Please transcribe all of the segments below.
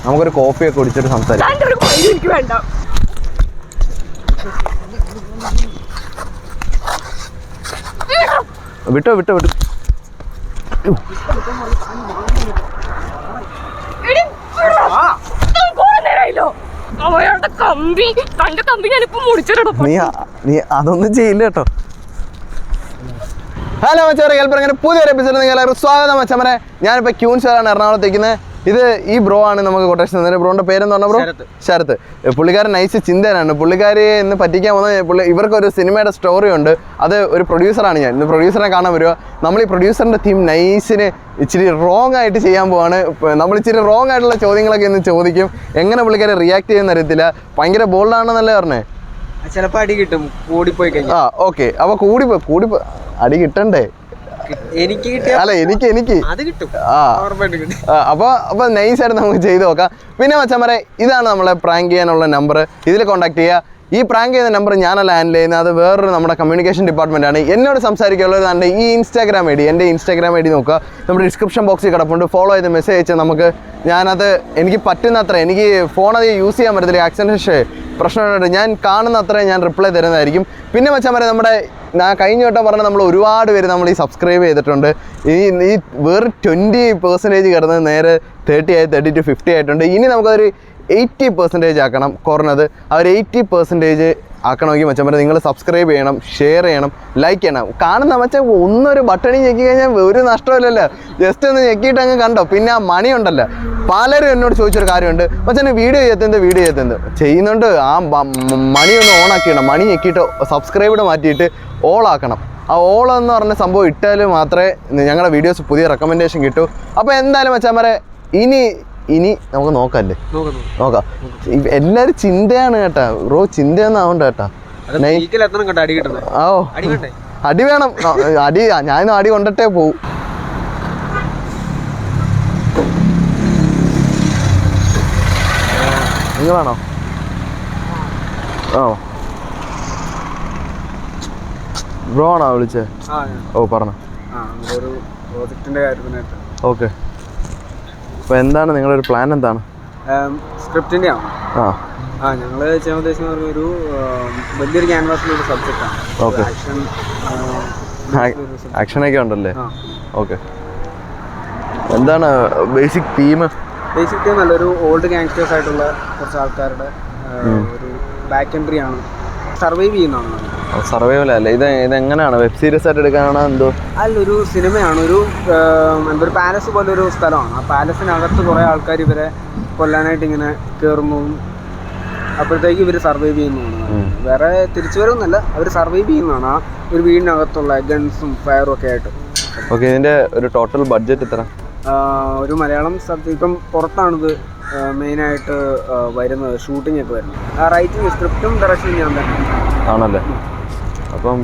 നമുക്കൊരു കോഫിയൊക്കെ കുടിച്ചിട്ട് സംസാരിക്കാം. എനിക്ക് വേണ്ട. വിട്ടോ വിട്ടോ വിട്ടോ. നീ അതൊന്നും ചെയ്യില്ല കേട്ടോ. ഹലോ മച്ചാരെ, കേൾപ്പറങ്ങനെ പുതിയൊരു എപ്പിസോഡ് നിങ്ങൾ എല്ലാവർക്കും സ്വാഗതം. മച്ചാമരെ, ഞാനിപ്പോൾ ക്യൂൻസാറാണ് എറണാകുളത്തേക്കുന്നത്. ഇത് ഈ ബ്രോ ആണ് നമുക്ക് കൊട്ടേഷൻ തന്നത്. ബ്രോന്റെ പേരെന്ന് പറഞ്ഞ ബ്രോ ശരത്ത്. പുള്ളിക്കാരൻ നൈസ് ചിന്തനാണ്. പുള്ളിക്കാരി ഇന്ന് പറ്റിക്കാൻ പോകുന്ന ഇവർക്കൊരു സിനിമയുടെ സ്റ്റോറി ഉണ്ട്. അത് ഒരു പ്രൊഡ്യൂസറാണ് ഞാൻ. ഇന്ന് പ്രൊഡ്യൂസറെ കാണാൻ വരുക. നമ്മൾ ഈ പ്രൊഡ്യൂസറിൻ്റെ തീം നൈസിന് ഇച്ചിരി റോങ് ആയിട്ട് ചെയ്യാൻ പോവാണ്. നമ്മൾ ഇച്ചിരി റോങ് ആയിട്ടുള്ള ചോദ്യങ്ങളൊക്കെ ഇന്ന് ചോദിക്കും. എങ്ങനെ പുള്ളിക്കാരെ റിയാക്ട് ചെയ്യുന്ന അറിയത്തില്ല. ഭയങ്കര ബോൾഡാണെന്നല്ലേ പറഞ്ഞേ. ചിലപ്പോൾ അടി കിട്ടും കൂടിപ്പോയി കഴിഞ്ഞാൽ. ആ ഓക്കെ. അപ്പോൾ കൂടിപ്പോ അടി കിട്ടണ്ടേ? എനിക്ക് അല്ല എനിക്ക് അത് കിട്ടും. അപ്പൊ നൈസായിട്ട് നമുക്ക് ചെയ്ത് നോക്കാം. പിന്നെ മച്ചാമാരെ, ഇതാണ് നമ്മളെ പ്രാങ്ക് ചെയ്യാനുള്ള നമ്പർ. ഇതിൽ കോൺടാക്ട് ചെയ്യുക. ഈ പ്രാങ്ക് ചെയ്യുന്ന നമ്പർ ഞാനല്ല ഹാൻഡിൽ ചെയ്യുന്നത്, അത് വേറൊരു നമ്മുടെ കമ്മ്യൂണിക്കേഷൻ ഡിപ്പാർട്ട്മെൻ്റ് ആണ്. എന്നോട് സംസാരിക്കാനുള്ളതാണ് ഈ ഇൻസ്റ്റാഗ്രാം ഐ ഡി. എൻ്റെ ഇൻസ്റ്റാഗ്രാം ഐ ഡി നോക്കുക, നമ്മുടെ ഡിസ്ക്രിപ്ഷൻ ബോക്സിൽ കിടപ്പുണ്ട്. ഫോളോ ചെയ്ത് മെസ്സേജ് അയച്ചാൽ നമുക്ക് ഞാനത് എനിക്ക് പറ്റുന്നത്ര, എനിക്ക് ഫോണത് യൂസ് ചെയ്യാൻ പറ്റത്തില്ല, ആക്സിഡൻറ്റ് പ്രശ്നമുണ്ട്, ഞാൻ കാണുന്ന അത്രയും ഞാൻ റിപ്ലൈ തരുന്നതായിരിക്കും. പിന്നെ മച്ചാമാരെ, നമ്മുടെ ഞാൻ കഴിഞ്ഞ വട്ടം പറഞ്ഞാൽ നമ്മൾ ഒരുപാട് പേര് നമ്മൾ ഈ സബ്സ്ക്രൈബ് ചെയ്തിട്ടുണ്ട്. ഈ വേറെ 20% കിടന്നത് നേരെ 30 ആയി, 30 to 50 ആയിട്ടുണ്ട്. ഇനി നമുക്കതൊരു 80% ആക്കണം, കുറഞ്ഞത്. ആ ഒരു 80% ആക്കണമെങ്കിൽ മച്ചാമാരെ നിങ്ങൾ സബ്സ്ക്രൈബ് ചെയ്യണം, ഷെയർ ചെയ്യണം, ലൈക്ക് ചെയ്യണം. കാണുന്ന മച്ചാൻ ഒന്നൊരു ബട്ടണി ഞെക്കി കഴിഞ്ഞാൽ ഒരു നഷ്ടമില്ലല്ലോ. ജസ്റ്റ് ഒന്ന് ഞെക്കിയിട്ട് അങ്ങ് കണ്ടോ. പിന്നെ ആ മണി ഉണ്ടല്ലോ, പലരും എന്നോട് ചോദിച്ചൊരു കാര്യമുണ്ട്, മച്ചാൻ വീഡിയോ ചെയ്യത്തുന്നത് ചെയ്യുന്നുണ്ട്. ആ മണി ഒന്ന് ഓണാക്കിയിടണം. മണി ഞെക്കിയിട്ട് സബ്സ്ക്രൈബ് മാറ്റിയിട്ട് ഓളാക്കണം. ആ ഓൾ എന്ന് പറഞ്ഞ സംഭവം ഇട്ടാൽ മാത്രമേ ഞങ്ങളുടെ വീഡിയോസ് പുതിയ റെക്കമെൻഡേഷൻ കിട്ടൂ. അപ്പോൾ എന്തായാലും മച്ചാമാരെ, ഇനി നമുക്ക് നോക്കാം. എല്ലാവരും ചിന്തയാണ് കേട്ടാ ബ്രോ, ചിന്തയൊന്നും ആവണ്ട കേട്ടാ. അടി വേണം. ഞാനും അടി കൊണ്ടിട്ടേ പോവും. നിങ്ങളാണോ? ബ്രോ ആണോ വിളിച്ചേ? ഓ പറഞ്ഞോ. ഓക്കെ. അപ്പോൾ എന്താണ് നിങ്ങളുടെ ഒരു പ്ലാൻ? എന്താണ്? സ്ക്രിപ്റ്റിൻ്റെ ആണ്. ഞങ്ങൾ ചെയ്യാൻ ഉദ്ദേശിക്കുന്ന ഒരു വലിയൊരു ക്യാൻവാസിലൊരു സബ്ജക്റ്റാണ്. ഓക്കെ. ആക്ഷനൊക്കെ ഉണ്ടല്ലേ? ഓക്കെ. എന്താണ് ബേസിക് തീം? നല്ലൊരു ഓൾഡ് ഗാങ്സ്റ്റേഴ്സ് ആയിട്ടുള്ള കുറച്ച് ആൾക്കാരുടെ ഒരു ബാക്ക് എൻട്രി ആണ്. സർവൈവ് ചെയ്യുന്നതാണ്. സർവൈവൽ അല്ലേ? ഇതെങ്ങനെയാണ്? വെബ് സീരീസ് ആയിട്ട് എടുക്കാനാണോ എന്തോ? ഒരു സിനിമയാണ്. ഒരു പാലസ് പോലെ ഒരു സ്ഥലമാണ്. ആ പാലസിനകത്ത് കുറേ ആൾക്കാർ ഇവരെ കൊല്ലാനായിട്ട് ഇങ്ങനെ കയറുന്നു. അപ്പോഴത്തേക്ക് ഇവർ സർവൈവ് ചെയ്യുന്നതാണ്. വേറെ തിരിച്ചു വരുമെന്നല്ല, അവർ സർവൈവ് ചെയ്യുന്നതാണ്. ആ ഒരു വീടിനകത്തുള്ള ഗൺസും ഫയറും ഒക്കെ ആയിട്ട്. ഓക്കെ. ഇതിൻ്റെ ഒരു ടോട്ടൽ ബഡ്ജറ്റ് എത്ര? ഒരു മലയാളം ഇപ്പം പുറത്താണിത് മെയിനായിട്ട് വരുന്നത്, ഷൂട്ടിംഗ് ഒക്കെ വരുന്നത്. റൈറ്റിംഗ്, സ്ക്രിപ്റ്റും ഡയറക്ഷനും ഞാൻ തന്നെ ആണല്ലേ? അപ്പം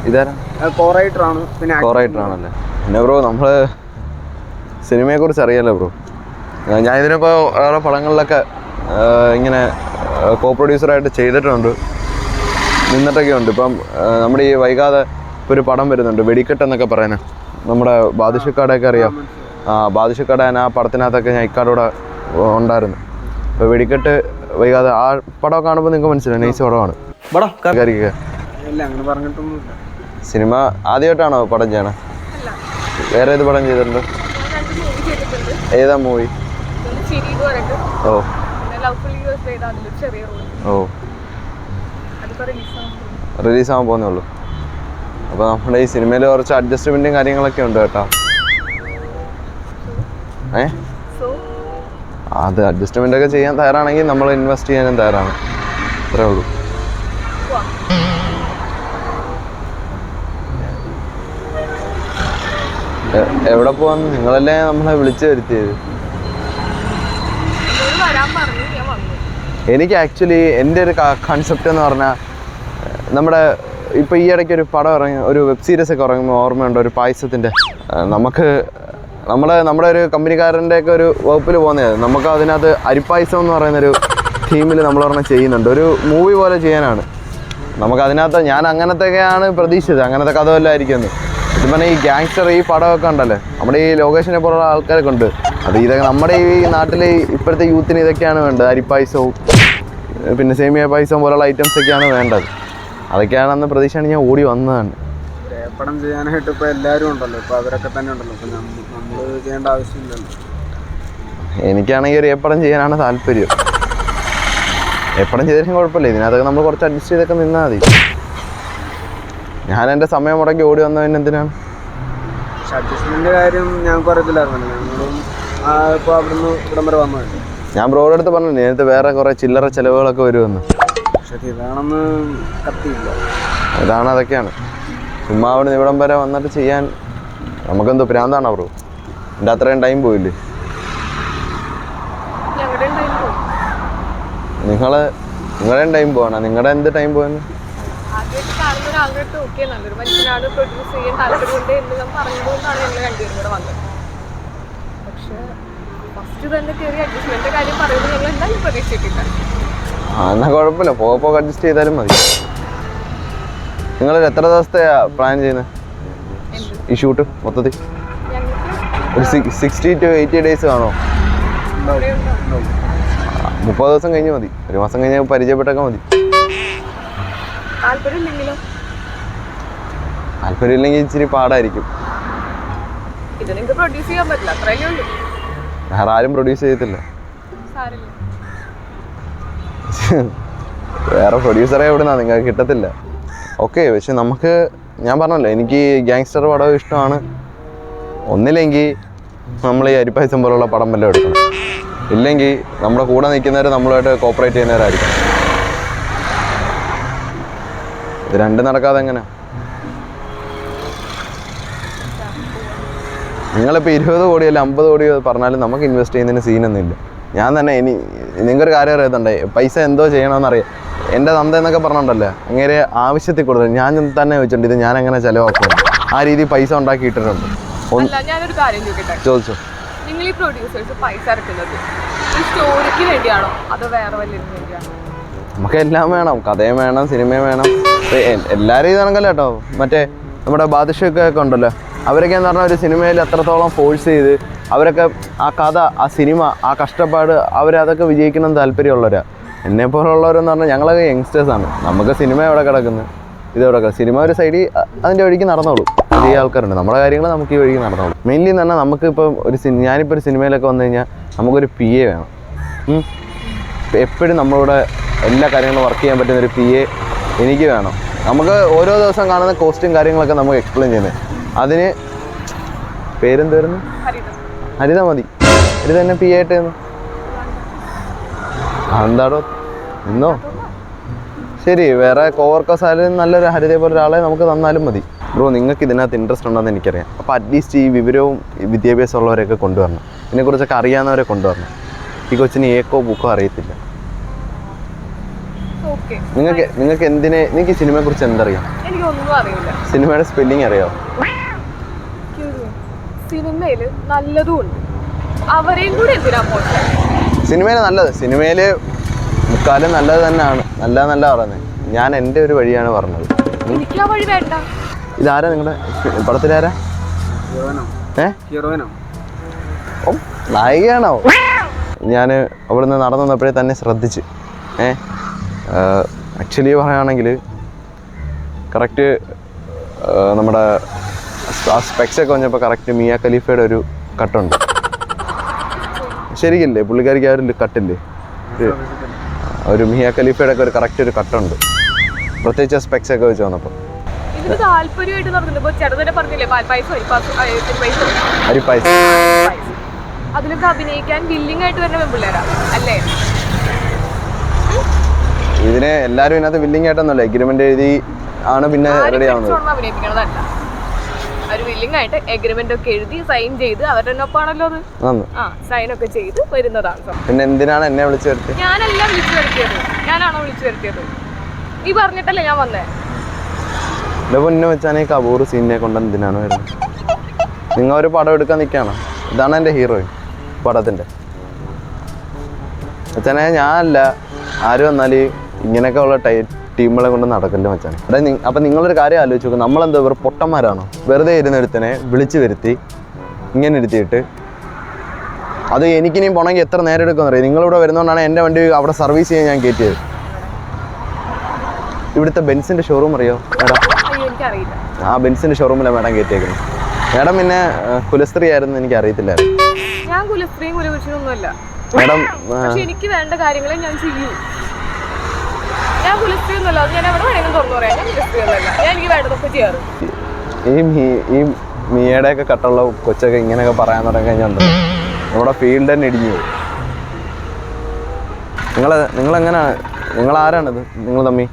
ഇതാരാ? കോറൈറ്ററാണ്. പിന്നെ കോറൈറ്ററാണല്ലേ? പിന്നെ ബ്രോ, നമ്മൾ സിനിമയെക്കുറിച്ച് അറിയാലോ ബ്രോ. ഞാൻ ഇതിനിപ്പോൾ വേറെ പടങ്ങളിലൊക്കെ ഇങ്ങനെ കോ പ്രൊഡ്യൂസറായിട്ട് ചെയ്തിട്ടുണ്ട്, നിന്നിട്ടൊക്കെ ഉണ്ട്. ഇപ്പം നമ്മുടെ ഈ വൈകാതെ ഇപ്പോൾ ഒരു പടം വരുന്നുണ്ട്, വെടിക്കെട്ട് എന്നൊക്കെ പറയുന്നത്. നമ്മുടെ ബാദുഷക്കാടൊക്കെ അറിയാം. ബാദുഷക്കാട ആ പടത്തിനകത്തൊക്കെ ഞാൻ ഇക്കാടൂടെ ഉണ്ടായിരുന്നു. ഇപ്പോൾ വെടിക്കെട്ട് വൈകാതെ ആ പടം കാണുമ്പോൾ നിങ്ങൾക്ക് മനസ്സിലായി നൈസ് പടമാണ്. സിനിമ ആദ്യമായിട്ടാണോ പടം ചെയ്യണേ? വേറെ ഏത് പടം ചെയ്തിട്ടുണ്ട്? ഏതാ മൂവി? ഓ റിലീസാകാൻ പോകുന്നേ ഉള്ളൂ. അപ്പോൾ നമ്മുടെ ഈ സിനിമയിൽ കുറച്ച് അഡ്ജസ്റ്റ്മെൻറ്റും കാര്യങ്ങളൊക്കെ ഉണ്ട് കേട്ടോ. അത് അഡ്ജസ്റ്റ്മെൻ്റ് ഒക്കെ ചെയ്യാൻ തയ്യാറാണെങ്കിൽ നമ്മൾ ഇൻവെസ്റ്റ് ചെയ്യാനും തയ്യാറാണ്. അത്രേ ഉള്ളൂ. എവിടെ പോവാന്ന്? നിങ്ങളല്ലേ നമ്മളെ വിളിച്ചു വരുത്തിയത്. എനിക്ക് ആക്ച്വലി എൻ്റെ ഒരു കൺസെപ്റ്റ് എന്ന് പറഞ്ഞാൽ, നമ്മുടെ ഇപ്പോൾ ഈ ഇടയ്ക്ക് ഒരു പടം ഇറങ്ങി, ഒരു വെബ് സീരീസ് ഒക്കെ ഇറങ്ങുമ്പോൾ ഓർമ്മയുണ്ട്, ഒരു പായസത്തിൻ്റെ. നമ്മുടെ ഒരു കമ്പനിക്കാരൻ്റെയൊക്കെ ഒരു വകുപ്പിൽ പോകുന്നത്. നമുക്ക് അതിനകത്ത് അരിപ്പായസം എന്ന് പറയുന്നൊരു തീമിൽ നമ്മൾ പറഞ്ഞാൽ ചെയ്യുന്നുണ്ട്. ഒരു മൂവി പോലെ ചെയ്യാനാണ് നമുക്കതിനകത്ത്. ഞാൻ അങ്ങനത്തെയൊക്കെയാണ് പ്രതീക്ഷിച്ചത്, അങ്ങനത്തെ കഥ വല്ലതായിരിക്കുമെന്ന്. ഇത് പറഞ്ഞാൽ ഈ ഗ്യാങ്സ്റ്റർ ഈ പടമൊക്കെ ഉണ്ടല്ലേ, നമ്മുടെ ഈ ലൊക്കേഷനെ പോലുള്ള ആൾക്കാരൊക്കെ ഉണ്ട്. അത് ഇതൊക്കെ നമ്മുടെ ഈ നാട്ടിൽ ഇപ്പോഴത്തെ യൂത്തിന് ഇതൊക്കെയാണ് വേണ്ടത്. അരിപ്പായസവും പിന്നെ സേമിയ പായസവും പോലുള്ള ഐറ്റംസ് ഒക്കെയാണ് വേണ്ടത്. അതൊക്കെയാണെന്ന് പ്രതീക്ഷയാണ് ഞാൻ ഓടി വന്നതാണ്. പടം ചെയ്യാനായിട്ട് ഇപ്പോൾ എല്ലാവരും ഉണ്ടല്ലോ, ഇപ്പോൾ അവരൊക്കെ തന്നെ ഉണ്ടല്ലോ, ഇപ്പോൾ നമ്മൾ ചെയ്യേണ്ട ആവശ്യമില്ലല്ലോ. എനിക്കാണെങ്കിൽ ഒരു ഏപ്പടം ചെയ്യാനാണ് താല്പര്യം. ഏപ്പടം ചെയ്താലും കുഴപ്പമില്ല, ഇതിനകത്തൊക്കെ നമ്മൾ കുറച്ച് അഡ്ജസ്റ്റ് ചെയ്തൊക്കെ നിന്നാൽ മതി. ഞാൻ എൻ്റെ സമയം മുടക്കി ഓടി വന്നതിന് എന്തിനാണ്? പക്ഷെ അഡ്ജസ്റ്റ്മെൻറ്റിൻ്റെ കാര്യം ഞങ്ങൾക്ക് അറിയത്തില്ലായിരുന്നല്ലോ. ഞങ്ങളും ഇപ്പോൾ അവിടുന്ന് ഇവിടം വരെ വന്നതല്ലേ. ഞാൻ ബ്രോയുടെ അടുത്ത് പറഞ്ഞു നേരത്തെ വേറെ കുറേ ചില്ലറ ചിലവുകളൊക്കെ വരുമെന്ന്. പക്ഷെ ഇതാണെന്ന് കത്തിയില്ല. ഇതാണ് അതൊക്കെയാണ്. ചുമ്മാ അവിടെ നിന്ന് ഇവിടം വരെ വന്നിട്ട് ചെയ്യാൻ നമുക്കെന്തോ പ്രാന്താണോ ബ്രോ? എൻ്റെ അത്രയും ടൈം പോയില്ലേ? നിങ്ങളുടെയും ടൈം പോകണം. നിങ്ങളുടെ എന്ത് ടൈം പോയെന്ന്? എന്നാ കുഴപ്പമില്ല, പോകെ അഡ്ജസ്റ്റ് ചെയ്താലും മതി. നിങ്ങൾ എത്ര ദിവസത്തെയാ പ്ലാൻ ചെയ്യുന്നത് ഈ ഷൂട്ട് മൊത്തത്തിൽ? ഒരു 60 to 80 ഡേയ്സ് കാണോ? 30 ദിവസം കഴിഞ്ഞ് മതി. ഒരു മാസം കഴിഞ്ഞ് പരിചയപ്പെട്ടൊക്കെ മതി. താല്പര്യമില്ലെങ്കിൽ ഇച്ചിരി പാടായിരിക്കും. വേറെ ആരും പ്രൊഡ്യൂസ് ചെയ്യത്തില്ല. വേറെ പ്രൊഡ്യൂസറെ എവിടുന്നാ നിങ്ങൾക്ക് കിട്ടത്തില്ല. ഓക്കെ, പക്ഷെ നമുക്ക് ഞാൻ പറഞ്ഞല്ലോ എനിക്ക് ഗ്യാങ്സ്റ്റർ പടം ഇഷ്ടമാണ്. ഒന്നില്ലെങ്കിൽ നമ്മൾ ഈ അരിപ്പായസം പോലുള്ള പടം വല്ലതും എടുക്കണം, ഇല്ലെങ്കിൽ നമ്മുടെ കൂടെ നിൽക്കുന്നവർ നമ്മളുമായിട്ട് കോപ്പറേറ്റ് ചെയ്യുന്നവരായിരിക്കണം. ഇത് രണ്ടും നടക്കാതെ എങ്ങനെ? നിങ്ങളിപ്പോൾ 20 കോടിയല്ല 50 കോടിയോ പറഞ്ഞാലും നമുക്ക് ഇൻവെസ്റ്റ് ചെയ്യുന്നതിന് സീനൊന്നുമില്ല. ഞാൻ തന്നെ നിങ്ങൾക്കൊരു കാര്യം അറിയത്തുണ്ടേ, പൈസ എന്തോ ചെയ്യണമെന്നറിയാം. എൻ്റെ തന്ത എന്നൊക്കെ പറഞ്ഞിട്ടുണ്ടല്ലോ, അങ്ങനെ ആവശ്യത്തിൽ കൊടുത്തത് ഞാൻ തന്നെ ചോദിച്ചിട്ടുണ്ട് ഇത് ഞാൻ എങ്ങനെ ചിലവാക്കും. ആ രീതി പൈസ ഉണ്ടാക്കിയിട്ടുണ്ട്. ഞാനൊരു കാര്യം ചോദിച്ചോ. നിങ്ങൾ ഈ പ്രൊഡ്യൂസേഴ്സ് പൈസ ഇറക്കുന്നത് ഈ സ്റ്റോറിക്ക് വേണ്ടിയാണോ അതോ വേറെ വല്ലതിനും വേണ്ടിയാണോ? നമുക്ക് എല്ലാം വേണം, കഥയും വേണം, സിനിമയും വേണം. എല്ലാവരും ഇതാണെങ്കല്ലോ കേട്ടോ. മറ്റേ നമ്മുടെ ബാദുഷയൊക്കെ ഉണ്ടല്ലോ, അവരൊക്കെ എന്ന് പറഞ്ഞാൽ ഒരു സിനിമയിൽ എത്രത്തോളം ഫോഴ്സ് ചെയ്ത് അവരൊക്കെ ആ കഥ, ആ സിനിമ, ആ കഷ്ടപ്പാട് അവരതൊക്കെ വിജയിക്കണം താല്പര്യമുള്ളവരാണ്. എന്നെപ്പോലുള്ളവരെന്ന് പറഞ്ഞാൽ ഞങ്ങളൊക്കെ യങ്സ്റ്റേഴ്സാണ്. നമുക്ക് സിനിമ എവിടെ കിടക്കുന്നു, ഇതെവിടെ കിടക്കും. സിനിമ ഒരു സൈഡിൽ അതിൻ്റെ വഴിക്ക് നടന്നോളൂ. പുതിയ ആൾക്കാരുണ്ട്, നമ്മുടെ കാര്യങ്ങൾ നമുക്ക് ഈ വഴിക്ക് നടന്നോളൂ. മെയിൻലി എന്ന് പറഞ്ഞാൽ നമുക്കിപ്പം ഞാനിപ്പോൾ ഒരു സിനിമയിലൊക്കെ വന്നു കഴിഞ്ഞാൽ നമുക്കൊരു PA വേണം. എപ്പോഴും നമ്മളോട് എല്ലാ കാര്യങ്ങളും വർക്ക് ചെയ്യാൻ പറ്റുന്നൊരു PA എനിക്ക് വേണം. നമുക്ക് ഓരോ ദിവസം കാണുന്ന കോസ്റ്റും കാര്യങ്ങളൊക്കെ നമുക്ക് എക്സ്പ്ലെയിൻ ചെയ്യുന്നത്. അതിന് പേരെന്തായിരുന്നു? ഹരിത മതി. ഹരിത തന്നെ PA ആയിട്ട് തന്നു. എന്താടോ ഇന്നോ? ശരി, വേറെ കോവർക്കേഴ്സ് ആയാലും നല്ലൊരു ഹരിതയെ പോലെ ഒരാളെ നമുക്ക് തന്നാലും മതി. ബ്രോ, നിങ്ങൾക്ക് ഇതിനകത്ത് ഇൻട്രസ്റ്റ് ഉണ്ടെന്ന് എനിക്കറിയാം. അപ്പോൾ അറ്റ്ലീസ്റ്റ് ഈ വിവരവും വിദ്യാഭ്യാസം ഉള്ളവരെയൊക്കെ കൊണ്ടുവരണം. ഇതിനെക്കുറിച്ചൊക്കെ അറിയാവുന്നവരെ കൊണ്ടുവരണം. ഈ കൊച്ചിന് ഏക്കോ ബുക്കോ അറിയത്തില്ല. നിങ്ങൾക്ക് നിങ്ങൾക്ക് സിനിമയെക്കുറിച്ച് എന്തറിയാം? എനിക്കൊന്നും അറിയില്ല. സിനിമയുടെ സ്പെല്ലിംഗ് അറിയാമോ? സിനിമയിൽ നല്ലതും ഉണ്ട്, അവരെയും കൂടി എന്തിനാ പോട്ടെ. സിനിമയിൽ നല്ലത്, സിനിമയിൽ മുക്കാലും നല്ലത് തന്നെയാണ്. നല്ല പറയുന്നത്. ഞാൻ എൻ്റെ ഒരു വഴിയാണ് പറഞ്ഞത്. എനിക്ക് ആ വഴി വേണ്ട. ഇതാരാ നിങ്ങളുടെ പടത്തിലാരാ? ഓ, നായികയാണോ? ഞാൻ അവിടെ നിന്ന് നടന്നു വന്നപ്പോഴേ തന്നെ ശ്രദ്ധിച്ച്. ആക്ച്വലി പറയുകയാണെങ്കിൽ കറക്റ്റ് നമ്മുടെ ആ സ്പെക്സൊക്കെ വന്നപ്പോൾ കറക്റ്റ് മിയ ഖലീഫയുടെ ഒരു കട്ടുണ്ട്. ശരിയല്ലേ? പുള്ളിക്കാരിക്ക് ആ ഒരു കട്ടില്ലേ, ഒരു മിയ ഖലീഫയുടെ ഒക്കെ ഒരു കറക്റ്റ് ഒരു കട്ടുണ്ട്, പ്രത്യേകിച്ച് സ്പെക്സൊക്കെ വെച്ച് വന്നപ്പോൾ. അതിലൊക്കെ അഭിനയിക്കാൻ വില്ലിംഗ് ആയിട്ട് വരുന്ന പെൺപിള്ളേരാ അല്ലേ? ഇതിന് എല്ലാവരും ഇതിനകത്ത് വില്ലിംഗ് ആയിട്ടൊന്നുമല്ല, എഗ്രിമെന്റ് എഴുതി ആണ് പിന്നെ റെഡി ആവുന്നത്. അഭിനയിപ്പിക്കണതല്ല, ഒരു വില്ലിംഗ് ആയിട്ട് എഗ്രിമെന്റ് ഒക്കെ എഴുതി സൈൻ ചെയ്ത് അവരുടെ ഒപ്പാണല്ലോ അത്. സൈൻ ഒക്കെ ചെയ്ത് വരുന്നതാണ്. പിന്നെ എന്തിനാണ് എന്നെ വിളിച്ചു വരുത്തിയത്? ഞാനല്ല വിളിച്ചു വരുത്തിയത്. ഞാനാണോ വിളിച്ചു വരുത്തിയത്? നീ പറഞ്ഞിട്ടല്ലേ ഞാൻ വന്നേ. പൊന്നു വെച്ചാൽ ഈ കപൂർ സീനിനെ കൊണ്ട് എന്തിനാണ് വരുന്നത്? നിങ്ങൾ ഒരു പടം എടുക്കാൻ നിൽക്കുകയാണ്. ഇതാണ് എൻ്റെ ഹീറോയിൻ പടത്തിൻ്റെ. വെച്ചാൽ ഞാനല്ല, ആര് വന്നാൽ ഇങ്ങനെയൊക്കെ ഉള്ള ടീമുകളെ കൊണ്ട് നടക്കല്ലോ മച്ചാൻ. അതായത് അപ്പം നിങ്ങളൊരു കാര്യം ആലോചിച്ച് നോക്കും, നമ്മളെന്താ വെറും പൊട്ടന്മാരാണോ? വെറുതെ ഇരുന്നെടുത്തനെ വിളിച്ച് വരുത്തി ഇങ്ങനെ ഇരുത്തിയിട്ട് അത് എനിക്കിനിയും പോകണമെങ്കിൽ എത്ര നേരം എടുക്കുമെന്ന് അറിയാം. നിങ്ങളിവിടെ വരുന്നതുകൊണ്ടാണ് എൻ്റെ വണ്ടി അവിടെ സർവീസ് ചെയ്യാൻ ഞാൻ കയറ്റിയത്. ഇവിടുത്തെ ബെൻസിൻ്റെ ഷോറൂം അറിയോ മേഡം? ആ ബെൻസിൻ്റെ ഷോറൂമിലാണ് മേഡം കയറ്റിയേക്കുന്നത്. മേഡം പിന്നെ കുലസ്ത്രീ ആയിരുന്നു എനിക്ക് അറിയത്തില്ലായിരുന്നു. ഞാൻ കുലസ്ത്രീയും കുലപുരുഷനൊന്നുമല്ല മേഡം. പക്ഷെ എനിക്ക് വേണ്ട കാര്യങ്ങളെ ഞാൻ ചെയ്യൂ. ഞാൻ കുലസ്ത്രീ ഒന്നുമല്ല, അത് ഞാൻ എവിടെ വേണമെങ്കിലും തുറന്നു പറയാം. ഞാൻ കുലസ്ത്രീ ഒന്നുമല്ല, ഞാൻ എനിക്ക് വേണ്ടതൊക്കെ ചെയ്യാറ്. ഈ മിയയുടെ ഒക്കെ കട്ടുള്ള കൊച്ചൊക്കെ ഇങ്ങനെയൊക്കെ പറയാൻ തുടങ്ങി കഴിഞ്ഞാൽ നമ്മുടെ ഫീൽഡ് തന്നെ ഇടിഞ്ഞു പോകും. നിങ്ങളെങ്ങനെയാണ്, നിങ്ങളാരാണിത്? നിങ്ങൾ തമ്മി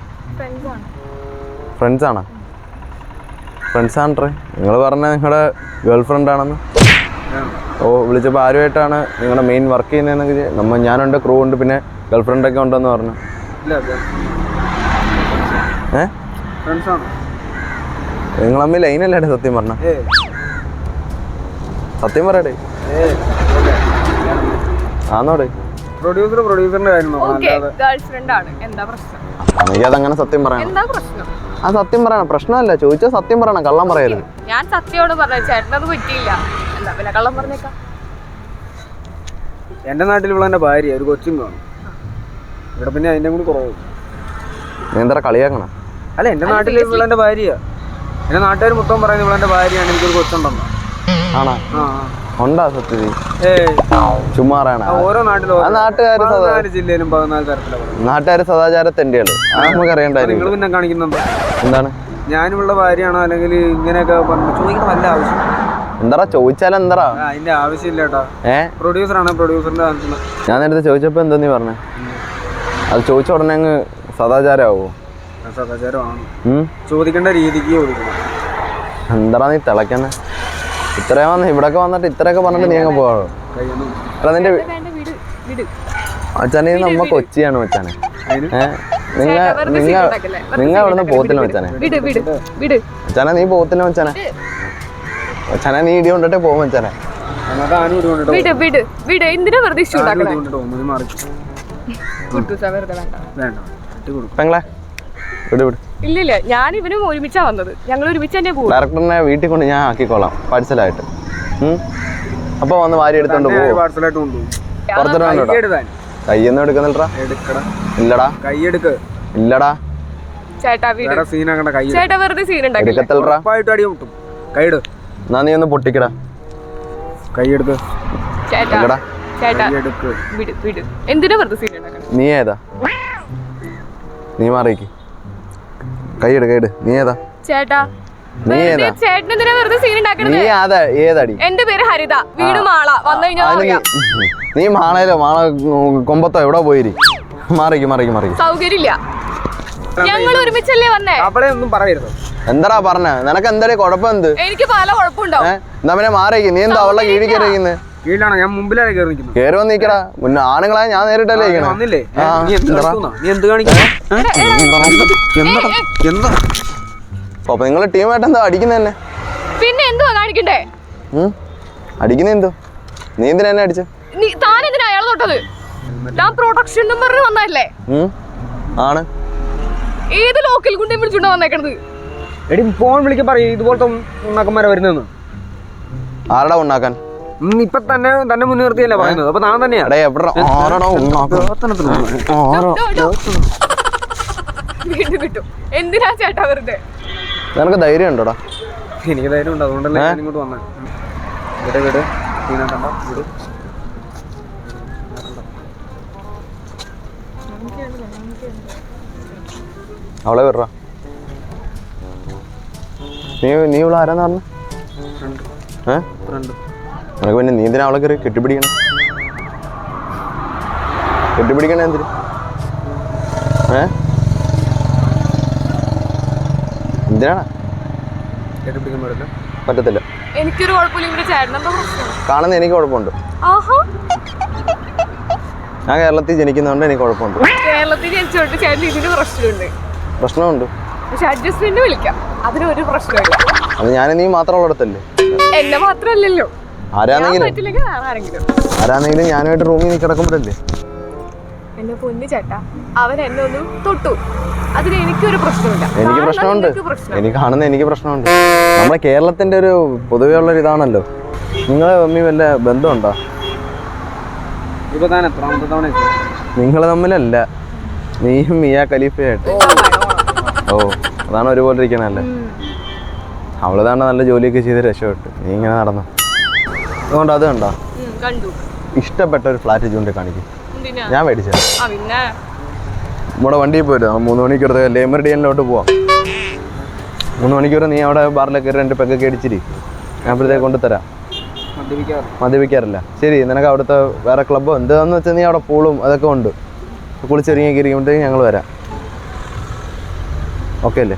ഫ്രണ്ട്സാണോ? ഫ്രണ്ട്സാണേ. നിങ്ങൾ പറഞ്ഞ നിങ്ങളുടെ ഗേൾ ഫ്രണ്ടാണെന്ന്. ഓ വിളിച്ചപ്പോൾ ആരുമായിട്ടാണ് നിങ്ങളുടെ മെയിൻ വർക്ക് ചെയ്യുന്നതെന്നൊക്കെ ഞാനുണ്ട്, ക്രൂ ഉണ്ട്, പിന്നെ ഗേൾ ഫ്രണ്ടൊക്കെ ഉണ്ടെന്ന് പറഞ്ഞു. നിങ്ങൾ തമ്മിൽ ലൈനല്ലേ സത്യം പറഞ്ഞ? സത്യം പറയടേ. ആന്നോടെ എനിക്കതങ്ങനെ സത്യം പറയണം. ആ സത്യം പറയണം, പ്രശ്നമല്ല. ചോദിച്ചാൽ സത്യം പറയണം, കള്ളം പറയരുത്. ഞാൻ സത്യോട് പറഞ്ഞു, ചേട്ടനത് പറ്റിയില്ല, എന്താ പിന്നെ കള്ളം പറഞ്ഞേക്കാം. എന്റെ നാട്ടിൽ ഇവിടെ എന്റെ ഭാര്യ ഒരു കൊച്ചും കാണും. ഇവിടെ പിന്നെ അതിന്റെ കൂടി കുറവ്. നീ എന്താ കളിയാക്കണം? അല്ല, എന്റെ നാട്ടിൽ ഇവിടെ എന്റെ ഭാര്യ, എന്റെ നാട്ടുകാർ മൊത്തം പറയുന്നത് ഇവിടെ എന്റെ ഭാര്യയാണ്, എനിക്കൊരു കൊച്ചുണ്ടെന്നോ. ആണോ? ഉണ്ടാ സത്യതി? ചുമ്മാറാണ്. ഓരോ നാട്ടിലും ജില്ലയിലും 14 തരത്തിലാണ്. നാട്ടുകാര് സദാചാരത്തെണ്ടികള്, നമുക്ക് അറിയണ്ടായിരുന്നു. നിങ്ങൾ പിന്നെ കാണിക്കുന്നുണ്ടോ? എന്താണ്? ഞാനുള്ള ഭാര്യയാണോ അല്ലെങ്കിൽ ഇങ്ങനെയൊക്കെ ചോദിക്കണം? വല്ല ആവശ്യം എന്താ ചോദിച്ചാൽ എന്താ? അതിന്റെ ആവശ്യമില്ല കേട്ടോ. പ്രൊഡ്യൂസറാണ്, പ്രൊഡ്യൂസറിന്റെ. ഞാൻ നേരത്തെ ചോദിച്ചപ്പോ എന്താ നീ പറഞ്ഞേ? അത് ചോദിച്ച ഉടനെ അങ്ങ് സദാചാരമാവോ? സദാചാരമാണ്, ചോദിക്കേണ്ട രീതിക്ക് ചോദിക്കണം. എന്താ നീ തിളക്കന്നെ? ഇത്രയും വന്ന് ഇവിടൊക്കെ വന്നിട്ട് ഇത്രയൊക്കെ പറഞ്ഞിട്ട് നീ അങ്ങ് പോവാ? അല്ല നിന്റെ മച്ചാനെ നമ്മ കൊച്ചിയാണ് മച്ചാനെ. നിങ്ങ അവിടുന്ന് പോത്തില്ല മച്ചാനെ. മച്ചാനെ നീ പോത്തില്ല മച്ചാനെ. മച്ചാനെ നീ ഇടി കൊണ്ടിട്ടേ പോകും മച്ചാനെ. പെങ്ങളെ വിട് വിട്. ഇല്ലില്ല, ഞാൻ ഇവനും ഒരുമിച്ചാ വന്നത്, ഞങ്ങൾ ഒരുമിച്ച് തന്നെ പോകും. ഡയറക്ടറിനെ വീട്ടിൽ കൊണ്ട് ഞാൻ ആക്കിക്കോളാം പാഴ്സലായിട്ട്. അപ്പൊ വന്ന് വാരി എടുത്തോണ്ട് പോകും. കയ്യൊന്നും എടുക്കുന്നില്ലടാ. ഇല്ലടാ ഇല്ലടാ ചേട്ടാ വെറുതെ സീൻ എടുക്കത്തില്ലടാ. എന്നാ നീ ഒന്ന് പൊട്ടിക്കടാ. കൈയെടുക്ക്. എന്തിനാ വെറുതെ സീൻ ഉണ്ടാക്കണം? നീ ഏതാ? നീ മാറിക്ക്. കൈയെട്. നീ ഏതാ? ചേട്ടാ നീ ഏതാ? ചേട്ടനെന്തിനാ വെറുതെ സീൻ ഉണ്ടാക്കണത്? നീ ഏതാടി? എന്റെ പേര് ഹരിത, വീട് മാള. വന്നു കഴിഞ്ഞാൽ നീ മാളയിലോ മാള കൊമ്പത്തോ എവിടെ പോയിരി? മാറിക്ക്. സൗകര്യമില്ല, ഞങ്ങൾ ഒരുമിച്ചല്ലേ വന്നേ. അവളെ ഒന്നും പറയരുത്. എന്താ പറഞ്ഞ? നിനക്ക് എന്തായാലും കുഴപ്പം എന്ത്? എനിക്ക് പല കുഴപ്പമുണ്ടാവും. എന്നാ പിന്നെ മാറിക്ക്. നീ എന്താ അവളുടെ കീഴിൽ കയറിയിരിക്കുന്നത്? കീഴിലാണ്, ഞാൻ മുമ്പിലാണ് കയറി നിൽക്കുന്നത്. കയറി വന്നിക്കടാ. മുന്നേ ആണുങ്ങളെ ഞാൻ നേരിട്ടല്ലേ വന്നില്ലേ? നീ എന്ത് കാണിക്കുന്നു? അപ്പൊ നിങ്ങള് ടീമായിട്ട് എന്താ അടിക്കുന്ന തന്നെ? പിന്നെ എന്തുവാ കാണിക്കണ്ടേ? അടിക്കുന്ന എന്തോ? നീ എന്തിനാ എന്നെ അടിച്ച? താനെന്തിനാ അയാൾ തൊട്ടത്? ഞാൻ പ്രൊഡക്ഷൻ നമ്പറിൽ വന്നതല്ലേ? ആണ്. ഏത് ലോക്കൽ കൊണ്ടേ വിളിച്ചോണ്ട് വന്നേക്കണത്? എടി ഫോൺ വിളിക്കാൻ പറയും ഇതുപോലത്തെ ഉണ്ണാക്കന്മാരെ വരുന്നതെന്ന്. ആരടാ ഉണ്ടാക്കാൻ? ഇപ്പൊ തന്നെ മുൻനിർത്തിയല്ലേ പറയുന്നത്. അപ്പൊ ഞാൻ തന്നെയാ. കിട്ടും. എന്തിനാ ചേട്ടാ വെറുതെ? നിനക്ക് ധൈര്യം ഉണ്ടോടാ? എനിക്ക് ധൈര്യം ഉണ്ട്, അതുകൊണ്ടല്ലേ ഞാൻ ഇങ്ങോട്ട് വന്നേ. വിട്. അവളെ വിടറാ. നീ ഇവിടെ ആരാന്ന് പറഞ്ഞ? നിനക്ക് പിന്നെ നീ എന്തിനാ അവളെ കയറി കെട്ടിപ്പിടിക്കണേ എന്തിന്? എന്തിനാണ്? പറ്റത്തില്ല. എനിക്കൊരു കുഴപ്പമില്ല. കാണുന്ന എനിക്ക് കുഴപ്പമുണ്ട്. ഞാൻ കേരളത്തിൽ ജനിക്കുന്നതുകൊണ്ട് എനിക്ക് കുഴപ്പമുണ്ട്. കേരളത്തിൽ ജനിച്ചോണ്ട് ചേട്ടൻ ഇതിന് പ്രശ്നമുണ്ട്. പക്ഷെ അഡ്ജസ്റ്റ്മെന്റ് വിളിക്കാം, അതിനൊരു പ്രശ്നമില്ല. അത് ഞാൻ നീ മാത്രമുള്ളിടത്തല്ലേ? എന്നെ മാത്രമല്ലല്ലോ, ആരാണെങ്കിലും ഞാനുമായിട്ട് റൂമിൽ കിടക്കുമ്പോഴല്ലേ? എന്റെ പൊന്നു ചേട്ടാ, അവൻ എന്നെ ഒന്ന് തൊട്ടു, അതിന് എനിക്കൊരു പ്രശ്നമില്ല. എനിക്ക് പ്രശ്നമുണ്ട്, എനിക്ക് കാണുന്ന എനിക്ക് പ്രശ്നമുണ്ട്. നമ്മളെ കേരളത്തിന്റെ ഒരു പൊതുവേ ഉള്ളൊരു ഇതാണല്ലോ. നിങ്ങളെ തമ്മിൽ വല്ല ബന്ധമുണ്ടോ? നിങ്ങൾ തമ്മിലല്ല, നീയും മിയ ഖലീഫയായിട്ട്. ഓ, അതാണ് ഒരുപോലെ ഇരിക്കണല്ലേ. അവളതാണ് നല്ല ജോലിയൊക്കെ ചെയ്ത് രക്ഷപ്പെട്ടു, നീ ഇങ്ങനെ നടന്നു. അതുകൊണ്ട് അത് കണ്ടോ, ഇഷ്ടപ്പെട്ട ഒരു ഫ്ലാറ്റ് ചൂണ്ടി കാണിക്കും, ഞാൻ മേടിച്ചത്. നമ്മുടെ വണ്ടിയിൽ പോരും. 3 മണിക്കൂർ ലേമർഡിയനിലോട്ട് പോവാം. 3 മണിക്കൂർ നീ അവിടെ ബാറിലൊക്കെ 2 പെഗ്ഗൊക്കെ അടിച്ചിരി, ഞാൻ അപ്പോഴത്തേക്ക് കൊണ്ടുതരാം. മദ്യപിക്കാറില്ല. ശരി, നിനക്ക് അവിടുത്തെ വേറെ ക്ലബ്ബോ എന്താന്ന് വെച്ചാൽ നീ അവിടെ പൂളും അതൊക്കെ ഉണ്ട്. കുളിച്ചൊരുങ്ങിയൊക്കെ ഇരിക്കുമ്പോഴത്തേക്ക് ഞങ്ങൾ വരാം. ഓക്കെ അല്ലേ?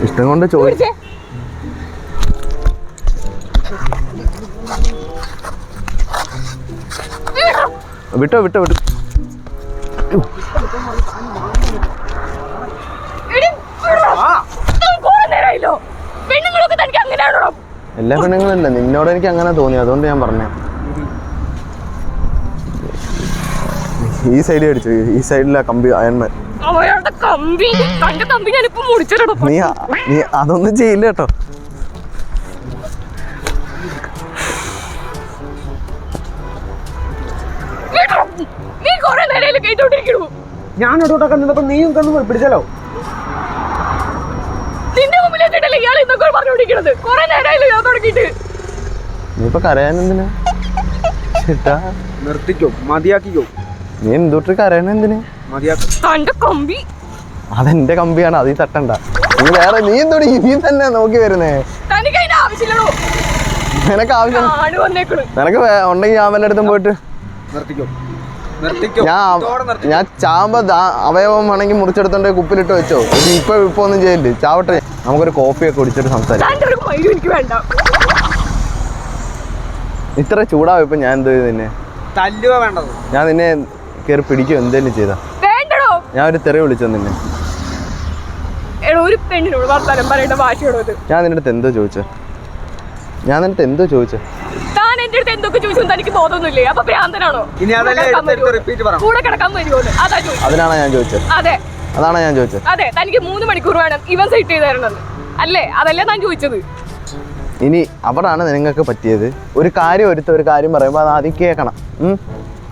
ഇഷ്ടം കൊണ്ട് ചോദിച്ചു. വിട്ടോ വിട്ടോ വിട്ടു. എല്ലാ പെണ്ണുങ്ങളല്ല, നിന്നോട് എനിക്ക് അങ്ങനെ തോന്നി, അതുകൊണ്ട് ഞാൻ പറഞ്ഞേ. ഈ സൈഡ് അടിച്ചു, ഈ സൈഡിലാ കമ്പി അയൺമാൻ. നീ അതൊന്നും ചെയ്യില്ല കേട്ടോ. ഞാൻ ഇടോട്ടൊക്കെ നിന്നപ്പോ നീ പിടിച്ചല്ലോ. നീ ഇപ്പൊ കരയാനെന്തിനാ? നിർത്തിക്കോ, മതിയാക്കിക്കോ. നീ എന്തൊട്ട് കരയണെന്തിന്? അതെന്റെ കമ്പിയാണ്, അതിൽ തട്ടണ്ട. നീ വേറെ നീ എന്തൊടി നീ തന്നെ നോക്കി വരുന്നേ? നിനക്ക് ആവശ്യം നിനക്ക് ഉണ്ടെങ്കിൽ ഞാൻ വല്ല അടുത്തും പോയിട്ട് ഞാൻ ചാമ്പ അവയവം ആണെങ്കിൽ മുറിച്ചെടുത്തോണ്ട് കുപ്പിലിട്ട് വെച്ചോ. ഇപ്പൊ ഒന്നും ചെയ്യില്ലേ, ചാവട്ടെ. നമുക്കൊരു കോഫിയൊക്കെ കുടിച്ചിട്ട് സംസാരിക്കാം. ഇത്ര ചൂടാവും ഇപ്പൊ. ഞാൻ എന്ത് നിന്നെ തല്ലുക വേണ്ടത്? ഞാൻ നിന്നെ കയറി പിടിക്കും എന്തെങ്കിലും ചെയ്താ. ഞാൻ ഒരു തെറി വിളിച്ചോ നിന്നെ? ഞാൻ നിന്റെ അടുത്ത് എന്തോ ചോദിച്ചോ? ഞാൻ നിന്റെ അടുത്ത് എന്തോ ചോദിച്ചോ? അതിനാണ് ഞാൻ ചോദിച്ചത്. അതാണ് ഞാൻ ചോദിച്ചത്. അതെ, തനിക്ക് 3 മണിക്കൂർ വേണം ഇവൻ സെറ്റ് ചെയ്ത് തരണം അല്ലേ? അതല്ലേ ഞാൻ ചോദിച്ചത്. ഇനി അവിടാണ് നിങ്ങൾക്ക് പറ്റിയത്. ഒരു കാര്യം പറയുമ്പോൾ അത് ആദ്യം കേൾക്കണം.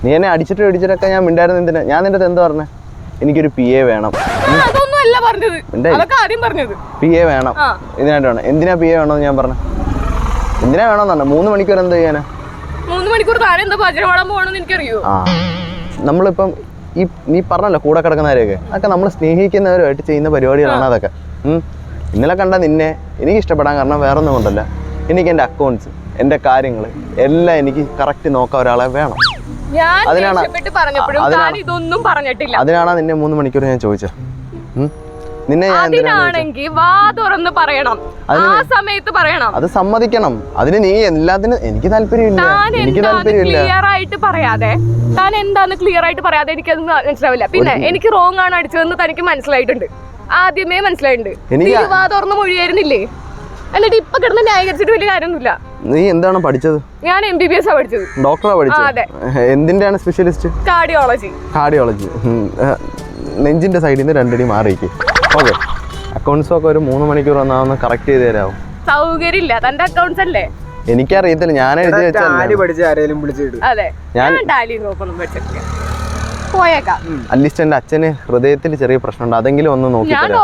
നീ എന്നെ അടിച്ചിട്ടൊക്കെ ഞാൻ മിണ്ടായിരുന്നു. എന്തിനാ? ഞാൻ നിന്റെ അടുത്ത് എന്താ പറഞ്ഞേ? എനിക്കൊരു PA വേണം. PA വേണം. ഇതിനായിട്ട് വേണം. എന്തിനാ PA വേണമെന്ന് ഞാൻ പറഞ്ഞു. എന്തിനാ വേണമെന്നാണ്? 3 മണിക്കൂർ എന്താ ചെയ്യാനാ? 3 മണിക്കൂർ എനിക്കറിയോ? ആ, നമ്മളിപ്പം ഈ നീ പറഞ്ഞല്ലോ കൂടെ കിടക്കുന്നവരെയൊക്കെ, അതൊക്കെ നമ്മൾ സ്നേഹിക്കുന്നവരുമായിട്ട് ചെയ്യുന്ന പരിപാടികളാണ് അതൊക്കെ. ഇന്നലെ കണ്ട നിന്നെ എനിക്ക് ഇഷ്ടപ്പെടാൻ കാരണം വേറെ ഒന്നും കൊണ്ടല്ല. എനിക്ക് എൻ്റെ അക്കൗണ്ട്സ്, എൻ്റെ കാര്യങ്ങൾ എല്ലാം എനിക്ക് കറക്റ്റ് നോക്കാൻ ഒരാളെ വേണം. അതിനാണ് നിന്നെ 3 മണിക്കൂർ ഞാൻ ചോദിച്ചത്. നിന്നെ അത് സമ്മതിക്കണം. അതിന് നീ എല്ലാത്തിനും എനിക്ക് താല്പര്യമില്ല. ക്ലിയർ ആയിട്ട് പറയാതെ താൻ എന്താണ് ക്ലിയർ ആയിട്ട് പറയാതെ എനിക്കത് മനസ്സിലാവില്ല. പിന്നെ എനിക്ക് റോങ് ആണ് അടിച്ചതെന്ന് തനിക്ക് മനസ്സിലായിട്ടുണ്ട്, ആദ്യമേ മനസ്സിലായിട്ടുണ്ട്. വാ തുറന്ന് മൊഴിയായിരുന്നില്ലേ? എന്നിട്ട് ഇപ്പൊ കിടന്ന് ന്യായീകരിച്ചിട്ട് വലിയ കാര്യമൊന്നുമില്ല. നീ എന്താണ് പഠിച്ചത്? ഞാൻ MBBS ആ പഠിച്ചത്. ഡോക്ടറാ പഠിച്ചത്? എന്തിന്റെയാണ് സ്പെഷ്യലിസ്റ്റ്? കാർഡിയോളജി. നെഞ്ചിന്റെ സൈഡിൽ നിന്ന് 2 അടി മാറിയിരിക്കും. ഓക്കെ, അക്കൗണ്ട്സ് ഒക്കെ ഒരു 3 മണിക്കൂർ വന്നാന്ന് കറക്റ്റ് ചെയ്ത് തരാവും. സൗകര്യമില്ല, തന്റെ അക്കൗണ്ട്സ് അല്ലേ? എനിക്കറിയത്തില്ല, ഞാൻ എഴുതി വെച്ചല്ലേ. അറ്റ്ലീസ്റ്റ് എന്റെ അച്ഛന് ഹൃദയത്തിൽ ചെറിയ പ്രശ്നമുണ്ട്, അതെങ്കിലും ഒന്ന് നോക്കി തരാം.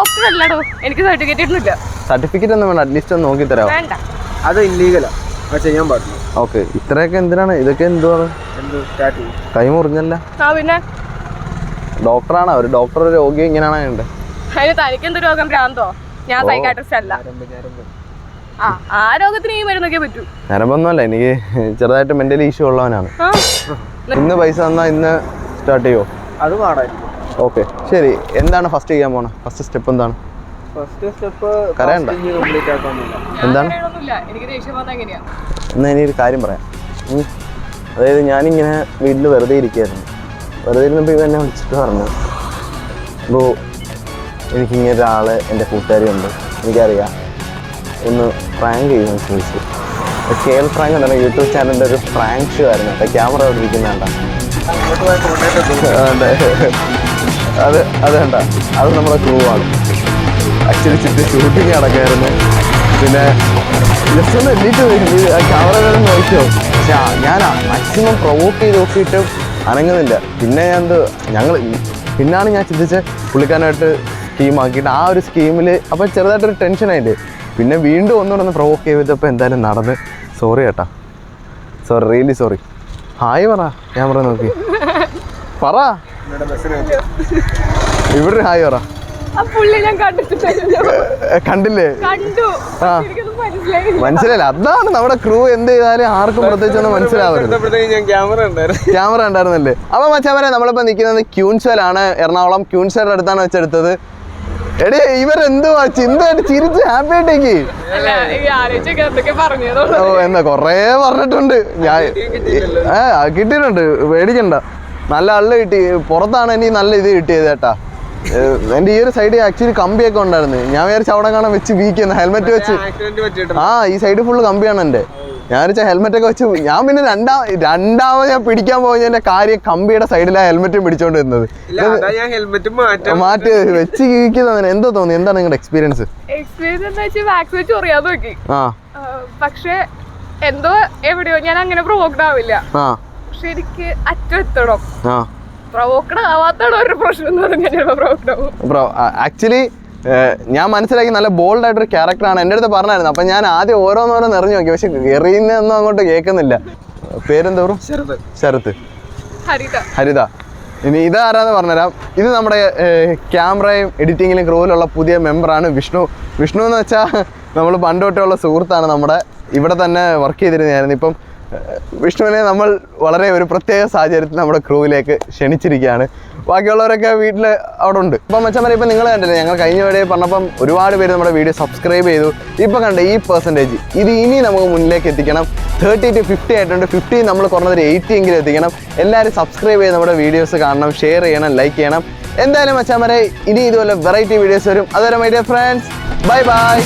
സർട്ടിഫിക്കറ്റ് ഒന്നും വേണ്ട, അറ്റ്ലീസ്റ്റ് ഒന്ന് നോക്കി തരാം. അത് ഇല്ലീഗലാ, ചെയ്യാൻ പാടില്ല. ഓക്കെ, ഇത്രയൊക്കെ എന്തിനാണ് ഇതൊക്കെ? എന്തുവാണ് കൈ മുറിഞ്ഞല്ല? ഡോക്ടറാണ് ഒരു ഡോക്ടർ, രോഗി ഇങ്ങനെയാണ് വേണ്ടത്. തനിക്കെന്ത് രോഗം? ഭ്രാന്തോ? ഞാൻ സൈക്കാട്രിസ്റ്റ് അല്ല. ആ രോഗത്തിന് ഈ മരുന്നൊക്കെ പറ്റൂ. ഞരമ്പൊന്നുമല്ല, എനിക്ക് ചെറുതായിട്ട് മെന്റലി ഇഷ്യൂ ഉള്ളവനാണ്. ഇന്ന് പൈസ തന്നാ ഇന്ന് സ്റ്റാർട്ട് ചെയ്യോ? അത് പാടായിരിക്കും. ഓക്കെ, ശരി. എന്താണ് ഫസ്റ്റ് ചെയ്യാൻ പോണേ? ഫസ്റ്റ് സ്റ്റെപ്പ് എന്താണ്? കരയണ്ട. എന്താണ്? എന്നാ ഇനി ഒരു കാര്യം പറയാം. അതായത് ഞാനിങ്ങനെ വീട്ടിൽ വെറുതെ ഇരിക്കുകയായിരുന്നു. വെറുതെ ഇരുന്നപ്പോൾ ഇവ എന്നെ വിളിച്ചിട്ട് പറഞ്ഞു, ബ്രോ എനിക്കിങ്ങനെ ഒരാൾ എൻ്റെ കൂട്ടുകാരിയുണ്ട്, എനിക്കറിയാം, ഒന്ന് പ്രാങ്ക് ചെയ്യുമെന്ന് ചോദിച്ചു. KL പ്രാങ്ക് എന്ന് പറഞ്ഞാൽ യൂട്യൂബ് ചാനലിൻ്റെ ഒരു പ്രാങ്ക് ഷോ ആയിരുന്നു. അപ്പോൾ ക്യാമറ അവിടെ ഇരിക്കുന്നുണ്ട, അത് കണ്ട, അത് നമ്മുടെ ക്രൂ ആണ്. ആക്ച്വലി ഷൂട്ടിങ് നടക്കായിരുന്നു. പിന്നെ ജസ്റ്റ് ഒന്ന് എണ്ണീറ്റ് ക്യാമറ നോക്കിയോ. പക്ഷെ ഞാൻ മാക്സിമം പ്രൊവോക്ക് ചെയ്ത് നോക്കിയിട്ടും അനങ്ങുന്നില്ല. പിന്നെ പിന്നാണ് ഞാൻ ചിന്തിച്ച് പുള്ളിക്കാനായിട്ട് സ്കീമാക്കിയിട്ട് ആ ഒരു സ്കീമിൽ അപ്പോൾ ചെറുതായിട്ടൊരു ടെൻഷനായിട്ട് പിന്നെ വീണ്ടും ഒന്നുകൂടെ പ്രൊവോക്ക് ചെയ്തപ്പോൾ എന്തായാലും നടന്ന്. സോറി ചേട്ടാ, സോറി, റിയലി സോറി. ഹായ് പറ, ക്യാമറ നോക്കി പറ, ഇവിടെ ഹായ് പറ. കണ്ടില്ലേ? ആ മനസ്സിലായില്ല. അതാണ് നമ്മുടെ ക്രൂ എന്ത് ചെയ്താലും ആർക്കും പ്രത്യേകിച്ചൊന്നും മനസ്സിലാവരുത്. ക്യാമറ ഉണ്ടായിരുന്നല്ലേ. അപ്പൊ മച്ചാമാരെ നമ്മളിപ്പോ നിൽക്കുന്നത് ക്യൂൻസ്വലാണ്, എറണാകുളം ക്യൂൻസ്വലിന്റെ അടുത്താണ് വെച്ചെടുത്തത്. എടേ ഇവരെന്തുവാ ചിന്തയായിട്ട് ചിരിച്ച് ഹാപ്പി ആയിട്ടേക്ക്. ഓ എന്നാ കൊറേ പറഞ്ഞിട്ടുണ്ട് ഞാൻ. കിട്ടിയിട്ടുണ്ട്, പേടിക്കണ്ട. നല്ല ആള് കിട്ടി. പുറത്താണ് എനിക്ക് നല്ല ഇത് കിട്ടിയത് ചേട്ടാ. എൻ്റെ ഈ ഒരു സൈഡ് ആക്ച്വലി കമ്പിയൊക്കെ ഉണ്ടായിരുന്നു. ഞാൻ വിചാരിച്ച അവിടെ കാണാൻ വെച്ച് വീക്കുന്ന ഹെൽമെറ്റ് വെച്ച്. ഈ സൈഡ് ഫുള്ള് കമ്പിയാണ് എൻ്റെ. ഞാൻ വെച്ചാൽ ഹെൽമെറ്റൊക്കെ വെച്ച് ഞാൻ പിന്നെ രണ്ടാമത് ഞാൻ പിടിക്കാൻ പോയതിന്റെ കാര്യം കമ്പിയുടെ സൈഡിലാണ് ഹെൽമെറ്റും പിടിച്ചോണ്ട് വരുന്നത്. മാറ്റി വെച്ച് കീക്കുന്നത്. എന്തോ തോന്നി? എന്താണ് നിങ്ങളുടെ എക്സ്പീരിയൻസ്? പക്ഷെ എന്തോ എവിടെയോ ഞാൻ അങ്ങനെ പ്രൊവോക്ഡ് ആവില്ല. പക്ഷെ എനിക്ക് അറ്റെത്തണം. പ്രൊവോക്ഡ് ആവാത്താണ് ഒരു പ്രശ്നം എന്ന് പറഞ്ഞാൽ ബ്രോ ആക്ച്വലി ഞാൻ മനസ്സിലാക്കി നല്ല ബോൾഡ് ആയിട്ടൊരു ക്യാരക്ടറാണ്. എൻ്റെ അടുത്ത് പറഞ്ഞായിരുന്നു. അപ്പം ഞാൻ ആദ്യം ഓരോന്നോരോന്ന് എറിഞ്ഞു നോക്കി. പക്ഷെ എറിയുന്നൊന്നും അങ്ങോട്ട് കേൾക്കുന്നില്ല. പേരെന്താ ബ്രോ? ശരത്ത്. ഹരിത. ഇനി ഇതാരാന്ന് പറഞ്ഞുതരാം. ഇത് നമ്മുടെ ക്യാമറയും എഡിറ്റിങ്ങിലും ക്രൂവിലുള്ള പുതിയ മെമ്പറാണ് വിഷ്ണു. വിഷ്ണു എന്ന് വെച്ചാൽ നമ്മൾ പണ്ട് തൊട്ടുള്ള സുഹൃത്താണ്. നമ്മുടെ ഇവിടെ തന്നെ വർക്ക് ചെയ്തിരുന്നതായിരുന്നു. ഇപ്പം വിഷ്ണുവിനെ നമ്മൾ വളരെ ഒരു പ്രത്യേക സാഹചര്യത്തിൽ നമ്മുടെ ക്രൂവിലേക്ക് ക്ഷണിച്ചിരിക്കുകയാണ്. ബാക്കിയുള്ളവരൊക്കെ വീട്ടിൽ അവിടെ ഉണ്ട്. ഇപ്പം മച്ചാമാരെ ഇപ്പം നിങ്ങൾ കണ്ടില്ലേ, ഞങ്ങൾ കഴിഞ്ഞ വീഡിയോ പറഞ്ഞപ്പം ഒരുപാട് പേര് നമ്മുടെ വീഡിയോ സബ്സ്ക്രൈബ് ചെയ്തു. ഇപ്പം കണ്ട ഈ പെർസെൻറ്റേജ് ഇത് ഇനി നമുക്ക് മുന്നിലേക്ക് എത്തിക്കണം. 30 to 50 ആയിട്ടുണ്ട്. 50 നമ്മൾ കുറഞ്ഞതൊരു 80 എങ്കിലും എത്തിക്കണം. എല്ലാവരും സബ്സ്ക്രൈബ് ചെയ്ത് നമ്മുടെ വീഡിയോസ് കാണണം, ഷെയർ ചെയ്യണം, ലൈക്ക് ചെയ്യണം. എന്തായാലും മച്ചാമാരെ ഇനി ഇതുപോലെ വെറൈറ്റി വീഡിയോസ് വരും. അതുവരെ my dear friends, bye bye.